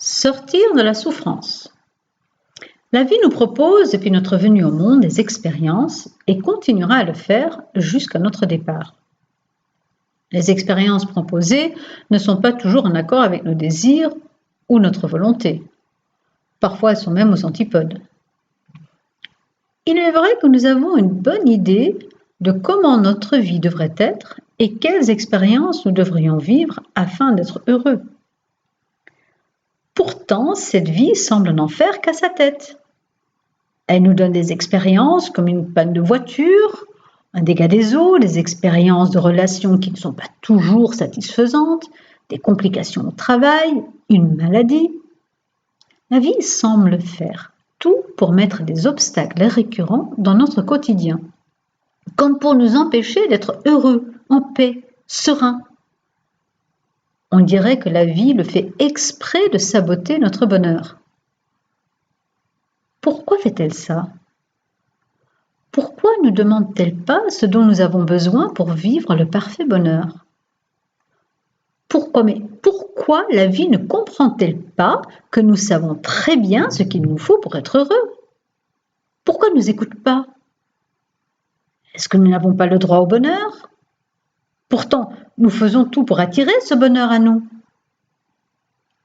Sortir de la souffrance. La vie nous propose, depuis notre venue au monde, des expériences et continuera à le faire jusqu'à notre départ. Les expériences proposées ne sont pas toujours en accord avec nos désirs ou notre volonté. Parfois, elles sont même aux antipodes. Il est vrai que nous avons une bonne idée de comment notre vie devrait être et quelles expériences nous devrions vivre afin d'être heureux. Pourtant, cette vie semble n'en faire qu'à sa tête. Elle nous donne des expériences comme une panne de voiture, un dégât des eaux, des expériences de relations qui ne sont pas toujours satisfaisantes, des complications au travail, une maladie. La vie semble faire tout pour mettre des obstacles récurrents dans notre quotidien, comme pour nous empêcher d'être heureux, en paix, sereins. On dirait que la vie le fait exprès de saboter notre bonheur. Pourquoi fait-elle ça ? Pourquoi ne demande-t-elle pas ce dont nous avons besoin pour vivre le parfait bonheur ? Pourquoi la vie ne comprend-elle pas que nous savons très bien ce qu'il nous faut pour être heureux ? Pourquoi ne nous écoute pas ? Est-ce que nous n'avons pas le droit au bonheur ? Pourtant, nous faisons tout pour attirer ce bonheur à nous.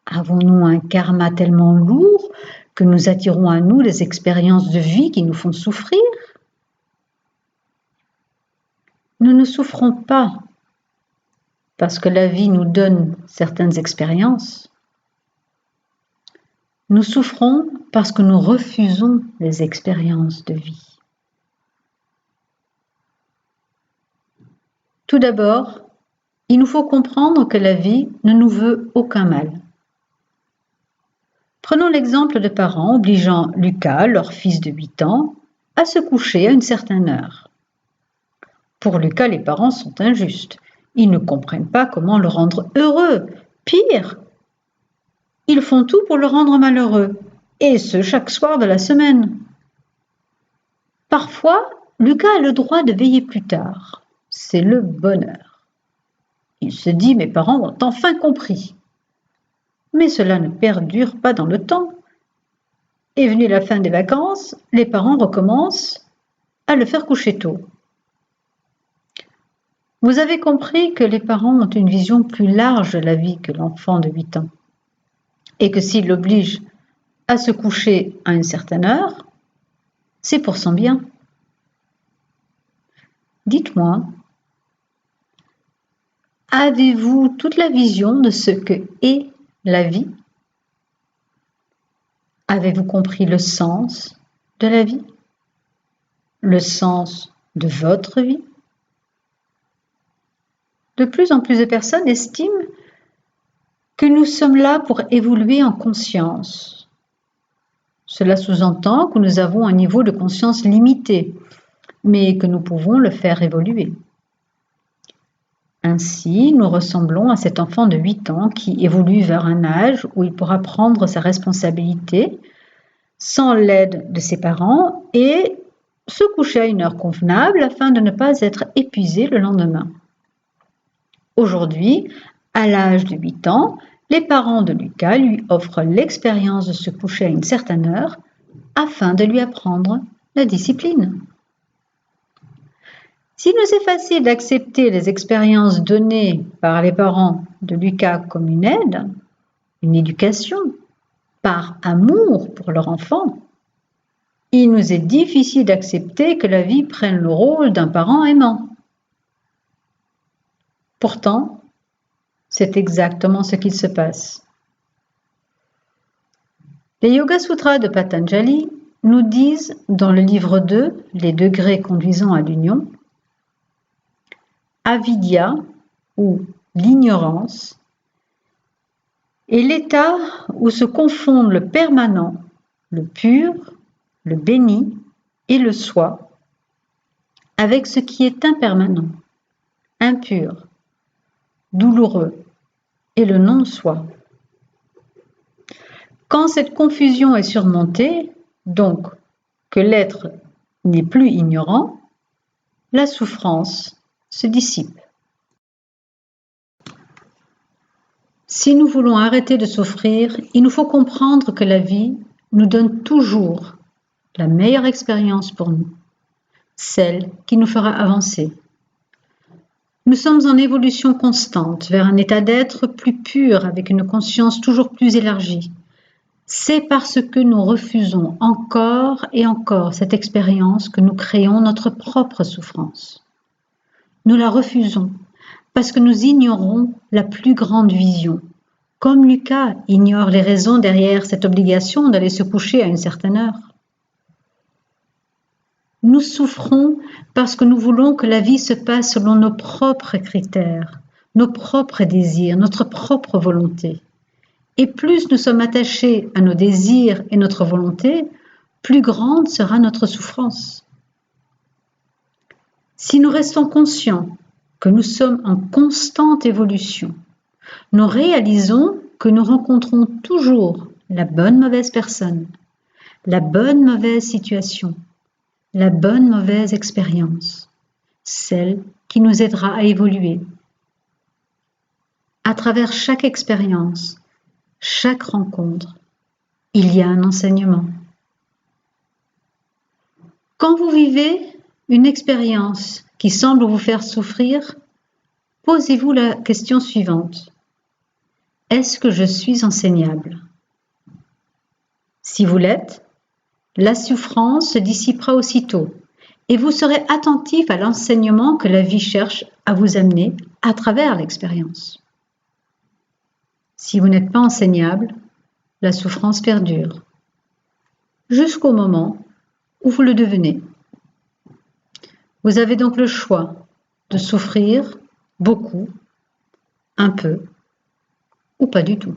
Avons-nous un karma tellement lourd que nous attirons à nous les expériences de vie qui nous font souffrir ? Nous ne souffrons pas parce que la vie nous donne certaines expériences. Nous souffrons parce que nous refusons les expériences de vie. Tout d'abord, il nous faut comprendre que la vie ne nous veut aucun mal. Prenons l'exemple de parents obligeant Lucas, leur fils de 8 ans, à se coucher à une certaine heure. Pour Lucas, les parents sont injustes. Ils ne comprennent pas comment le rendre heureux. Pire, ils font tout pour le rendre malheureux, et ce chaque soir de la semaine. Parfois, Lucas a le droit de veiller plus tard. C'est le bonheur. Il se dit « mes parents ont enfin compris ». Mais cela ne perdure pas dans le temps. Est venue la fin des vacances, les parents recommencent à le faire coucher tôt. Vous avez compris que les parents ont une vision plus large de la vie que l'enfant de 8 ans et que s'ils l'obligent à se coucher à une certaine heure, c'est pour son bien. Dites-moi, avez-vous toute la vision de ce que est la vie ? Avez-vous compris le sens de la vie ? Le sens de votre vie ? De plus en plus de personnes estiment que nous sommes là pour évoluer en conscience. Cela sous-entend que nous avons un niveau de conscience limité, mais que nous pouvons le faire évoluer. Ainsi, nous ressemblons à cet enfant de 8 ans qui évolue vers un âge où il pourra prendre sa responsabilité sans l'aide de ses parents et se coucher à une heure convenable afin de ne pas être épuisé le lendemain. Aujourd'hui, à l'âge de 8 ans, les parents de Lucas lui offrent l'expérience de se coucher à une certaine heure afin de lui apprendre la discipline. S'il nous est facile d'accepter les expériences données par les parents de Lucas comme une aide, une éducation, par amour pour leur enfant, il nous est difficile d'accepter que la vie prenne le rôle d'un parent aimant. Pourtant, c'est exactement ce qu'il se passe. Les Yoga Sutras de Patanjali nous disent dans le livre 2, les degrés conduisant à l'union, avidya ou l'ignorance est l'état où se confondent le permanent, le pur, le béni et le soi avec ce qui est impermanent, impur, douloureux et le non-soi. Quand cette confusion est surmontée, donc que l'être n'est plus ignorant, la souffrance se dissipe. Si nous voulons arrêter de souffrir, il nous faut comprendre que la vie nous donne toujours la meilleure expérience pour nous, celle qui nous fera avancer. Nous sommes en évolution constante vers un état d'être plus pur avec une conscience toujours plus élargie. C'est parce que nous refusons encore et encore cette expérience que nous créons notre propre souffrance. Nous la refusons parce que nous ignorons la plus grande vision, comme Lucas ignore les raisons derrière cette obligation d'aller se coucher à une certaine heure. Nous souffrons parce que nous voulons que la vie se passe selon nos propres critères, nos propres désirs, notre propre volonté. Et plus nous sommes attachés à nos désirs et notre volonté, plus grande sera notre souffrance. Si nous restons conscients que nous sommes en constante évolution, nous réalisons que nous rencontrons toujours la bonne mauvaise personne, la bonne mauvaise situation, la bonne mauvaise expérience, celle qui nous aidera à évoluer. À travers chaque expérience, chaque rencontre, il y a un enseignement. Quand vous vivez une expérience qui semble vous faire souffrir, posez-vous la question suivante. Est-ce que je suis enseignable? Si vous l'êtes, la souffrance se dissipera aussitôt et vous serez attentif à l'enseignement que la vie cherche à vous amener à travers l'expérience. Si vous n'êtes pas enseignable, la souffrance perdure, jusqu'au moment où vous le devenez. Vous avez donc le choix de souffrir beaucoup, un peu ou pas du tout.